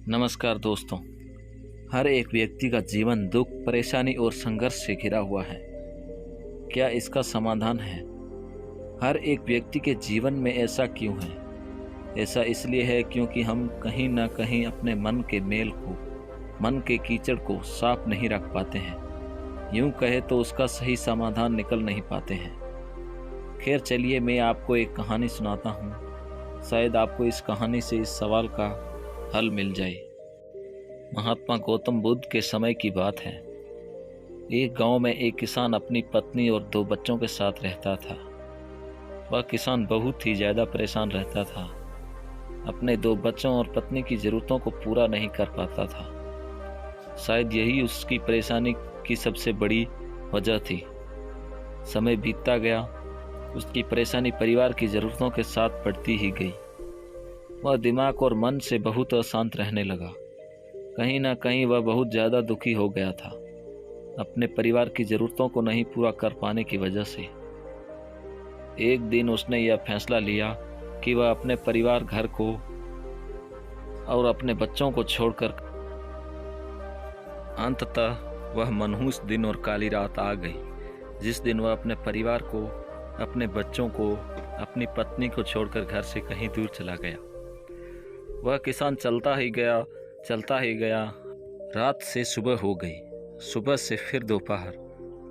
नमस्कार दोस्तों। हर एक व्यक्ति का जीवन दुख, परेशानी और संघर्ष से घिरा हुआ है। क्या इसका समाधान है? हर एक व्यक्ति के जीवन में ऐसा क्यों है? ऐसा इसलिए है क्योंकि हम कहीं ना कहीं अपने मन के मेल को, मन के कीचड़ को साफ नहीं रख पाते हैं। यूं कहे तो उसका सही समाधान निकल नहीं पाते हैं। खैर चलिए, मैं आपको एक कहानी सुनाता हूँ। शायद आपको इस कहानी से इस सवाल का हल मिल जाए। महात्मा गौतम बुद्ध के समय की बात है। एक गांव में एक किसान अपनी पत्नी और 2 बच्चों के साथ रहता था। वह किसान बहुत ही ज़्यादा परेशान रहता था। अपने 2 बच्चों और पत्नी की ज़रूरतों को पूरा नहीं कर पाता था। शायद यही उसकी परेशानी की सबसे बड़ी वजह थी। समय बीतता गया, उसकी परेशानी परिवार की ज़रूरतों के साथ बढ़ती ही गई। वह दिमाग और मन से बहुत अशांत रहने लगा। कहीं ना कहीं वह बहुत ज़्यादा दुखी हो गया था, अपने परिवार की ज़रूरतों को नहीं पूरा कर पाने की वजह से। एक दिन उसने यह फैसला लिया कि वह अपने परिवार, घर को और अपने बच्चों को छोड़कर अंततः वह मनहूस दिन और काली रात आ गई, जिस दिन वह अपने परिवार को, अपने बच्चों को, अपनी पत्नी को छोड़कर घर से कहीं दूर चला गया। वह किसान चलता ही गया। रात से सुबह हो गई, सुबह से फिर दोपहर,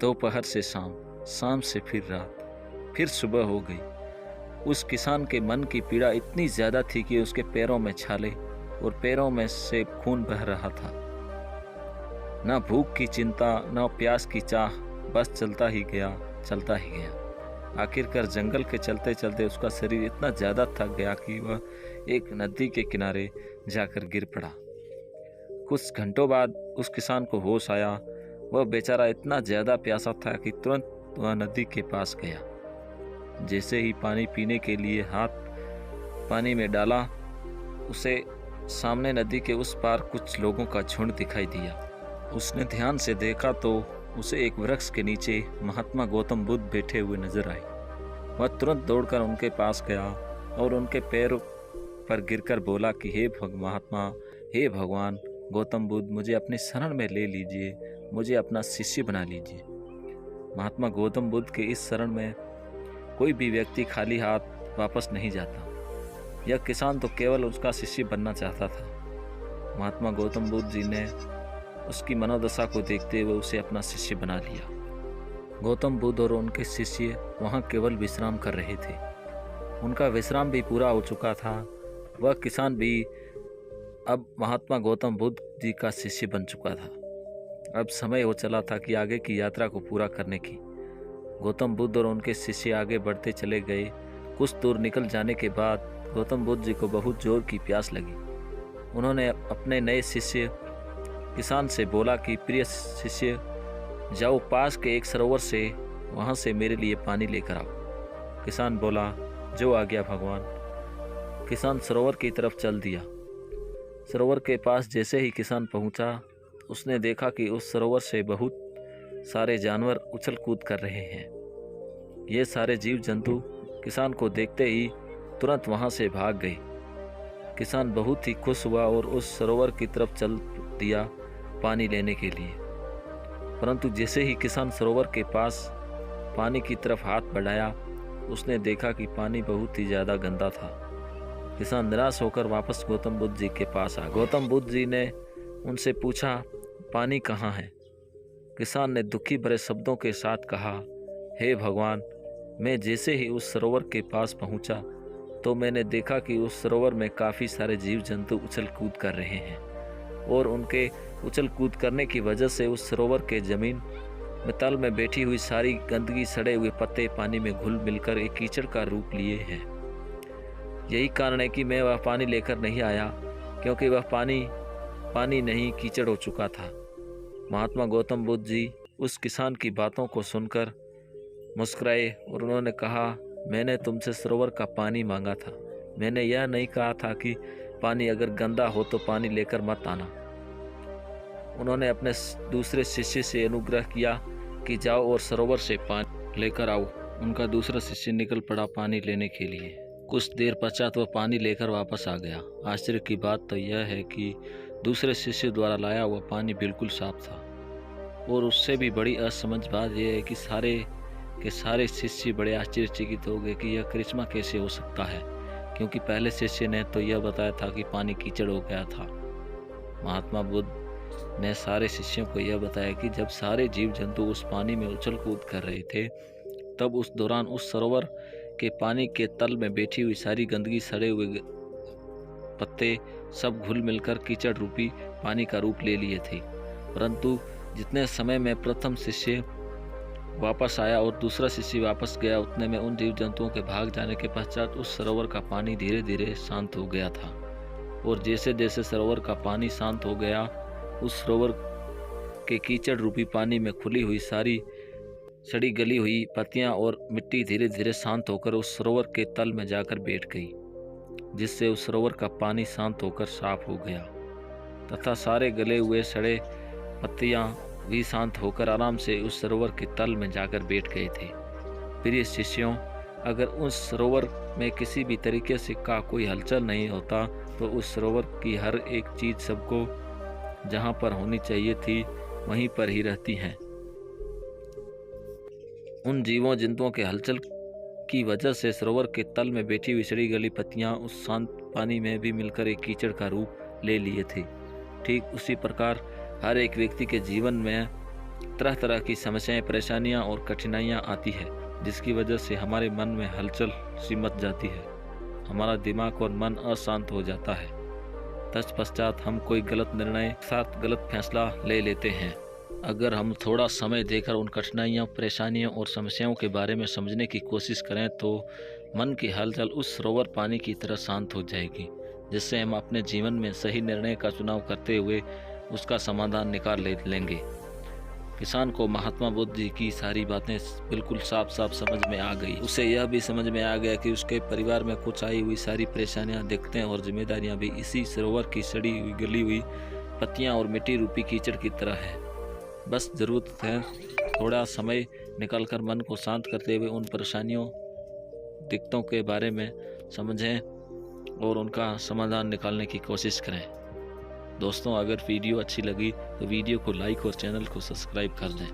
दोपहर से शाम, शाम से फिर रात, फिर सुबह हो गई। उस किसान के मन की पीड़ा इतनी ज़्यादा थी कि उसके पैरों में छाले और पैरों में से खून बह रहा था। ना भूख की चिंता, ना प्यास की चाह, बस चलता ही गया। आखिरकार जंगल के चलते चलते उसका शरीर इतना ज़्यादा थक गया कि वह एक नदी के किनारे जाकर गिर पड़ा। कुछ घंटों बाद उस किसान को होश आया। वह बेचारा इतना ज़्यादा प्यासा था कि तुरंत वह नदी के पास गया। जैसे ही पानी पीने के लिए हाथ पानी में डाला, उसे सामने नदी के उस पार कुछ लोगों का झुंड दिखाई दिया। उसने ध्यान से देखा तो उसे एक वृक्ष के नीचे महात्मा गौतम बुद्ध बैठे हुए नजर आए। वह तुरंत दौड़कर उनके पास गया और उनके पैरों पर गिरकर बोला कि हे भगवान गौतम बुद्ध, मुझे अपनी शरण में ले लीजिए, मुझे अपना शिष्य बना लीजिए। महात्मा गौतम बुद्ध के इस शरण में कोई भी व्यक्ति खाली हाथ वापस नहीं जाता। यह किसान तो केवल उसका शिष्य बनना चाहता था। महात्मा गौतम बुद्ध जी ने उसकी मनोदशा को देखते हुए उसे अपना शिष्य बना लिया। गौतम बुद्ध और उनके शिष्य वहाँ केवल विश्राम कर रहे थे। उनका विश्राम भी पूरा हो चुका था। वह किसान भी अब महात्मा गौतम बुद्ध जी का शिष्य बन चुका था। अब समय हो चला था कि आगे की यात्रा को पूरा करने की। गौतम बुद्ध और उनके शिष्य आगे बढ़ते चले गए। कुछ दूर निकल जाने के बाद गौतम बुद्ध जी को बहुत जोर की प्यास लगी। उन्होंने अपने नए शिष्य किसान से बोला कि प्रिय शिष्य, जाओ पास के एक सरोवर से, वहाँ से मेरे लिए पानी लेकर आओ। किसान बोला, जो आ गया भगवान। किसान सरोवर की तरफ चल दिया। सरोवर के पास जैसे ही किसान पहुँचा, उसने देखा कि उस सरोवर से बहुत सारे जानवर उछल कूद कर रहे हैं। ये सारे जीव जंतु किसान को देखते ही तुरंत वहाँ से भाग गए। किसान बहुत ही खुश हुआ और उस सरोवर की तरफ चल दिया पानी लेने के लिए। परंतु जैसे ही किसान सरोवर के पास पानी की तरफ हाथ बढ़ाया, उसने देखा कि पानी बहुत ही ज़्यादा गंदा था। किसान निराश होकर वापस गौतम बुद्ध जी के पास आ गया। गौतम बुद्ध जी ने उनसे पूछा, पानी कहाँ है? किसान ने दुखी भरे शब्दों के साथ कहा, हे भगवान, मैं जैसे ही उस सरोवर के पास पहुंचा तो मैंने देखा कि उस सरोवर में काफ़ी सारे जीव जंतु उछल कूद कर रहे हैं और उनके उछल कूद करने की वजह से उस सरोवर के ज़मीन में तल में बैठी हुई सारी गंदगी, सड़े हुए पत्ते पानी में घुल मिलकर एक कीचड़ का रूप लिए हैं। यही कारण है कि मैं वह पानी लेकर नहीं आया, क्योंकि वह पानी नहीं कीचड़ हो चुका था। महात्मा गौतम बुद्ध जी उस किसान की बातों को सुनकर मुस्कुराए और उन्होंने कहा, मैंने तुमसे सरोवर का पानी मांगा था। मैंने यह नहीं कहा था कि पानी अगर गंदा हो तो पानी लेकर मत आना। उन्होंने अपने दूसरे शिष्य से अनुग्रह किया कि जाओ और सरोवर से पानी लेकर आओ। उनका दूसरा शिष्य निकल पड़ा पानी लेने के लिए। कुछ देर पश्चात वह पानी लेकर वापस आ गया। आश्चर्य की बात तो यह है कि दूसरे शिष्य द्वारा लाया हुआ पानी बिल्कुल साफ था, और उससे भी बड़ी असमझ बात यह है कि सारे के सारे शिष्य बड़े आश्चर्यचकित हो गए कि यह करिश्मा कैसे हो सकता है, क्योंकि पहले शिष्य ने तो यह बताया था कि पानी कीचड़ हो गया था। महात्मा बुद्ध ने सारे शिष्यों को यह बताया कि जब सारे जीव जंतु उस पानी में उछल कूद कर रहे थे, तब उस दौरान उस सरोवर के पानी के तल में बैठी हुई सारी गंदगी, सड़े हुए पत्ते सब घुल मिलकर कीचड़ रूपी पानी का रूप ले लिए थे। परंतु जितने समय में प्रथम शिष्य वापस आया और दूसरा शिष्य वापस गया, उतने में उन जीव जंतुओं के भाग जाने के पश्चात उस सरोवर का पानी धीरे धीरे शांत हो गया था। और जैसे जैसे सरोवर का पानी शांत हो गया, उस सरोवर के कीचड़ रूपी पानी में खुली हुई सारी सड़ी गली हुई पत्तियां और मिट्टी धीरे धीरे शांत होकर उस सरोवर के तल में जाकर बैठ गई, जिससे उस सरोवर का पानी शांत होकर साफ हो गया तथा सारे गले हुए सड़े पत्तियां भी शांत होकर आराम से उस सरोवर के तल में जाकर बैठ गए थे। प्रिय शिष्यों, अगर उस सरोवर में किसी भी तरीके से का कोई हलचल नहीं होता तो उस सरोवर की हर एक चीज सबको जहां पर होनी चाहिए थी वहीं पर ही रहती हैं। उन जीवों जंतुओं के हलचल की वजह से सरोवर के तल में बैठी हुई सड़ी गली पत्तियां उस शांत पानी में भी मिलकर एक कीचड़ का रूप ले लिए थे। ठीक उसी प्रकार हर एक व्यक्ति के जीवन में तरह तरह की समस्याएं, परेशानियां और कठिनाइयां आती है, जिसकी वजह से हमारे मन में हलचल सी मच जाती है, हमारा दिमाग और मन अशांत हो जाता है। तत्पश्चात हम कोई गलत निर्णय साथ गलत फैसला ले लेते हैं। अगर हम थोड़ा समय देकर उन कठिनाइयों, परेशानियों और समस्याओं के बारे में समझने की कोशिश करें तो मन की हलचल उस सरोवर पानी की तरह शांत हो जाएगी, जिससे हम अपने जीवन में सही निर्णय का चुनाव करते हुए उसका समाधान निकाल लेंगे। किसान को महात्मा बुद्ध जी की सारी बातें बिल्कुल साफ साफ समझ में आ गई। उसे यह भी समझ में आ गया कि उसके परिवार में कुछ आई हुई सारी परेशानियां, दिक्कतें और जिम्मेदारियां भी इसी सरोवर की सड़ी हुई, गली हुई पत्तियां और मिट्टी रूपी कीचड़ की तरह है। बस ज़रूरत है थोड़ा समय निकालकर मन को शांत करते हुए उन परेशानियों, दिक्कतों के बारे में समझें और उनका समाधान निकालने की कोशिश करें। दोस्तों, अगर वीडियो अच्छी लगी तो वीडियो को लाइक और चैनल को सब्सक्राइब कर दें।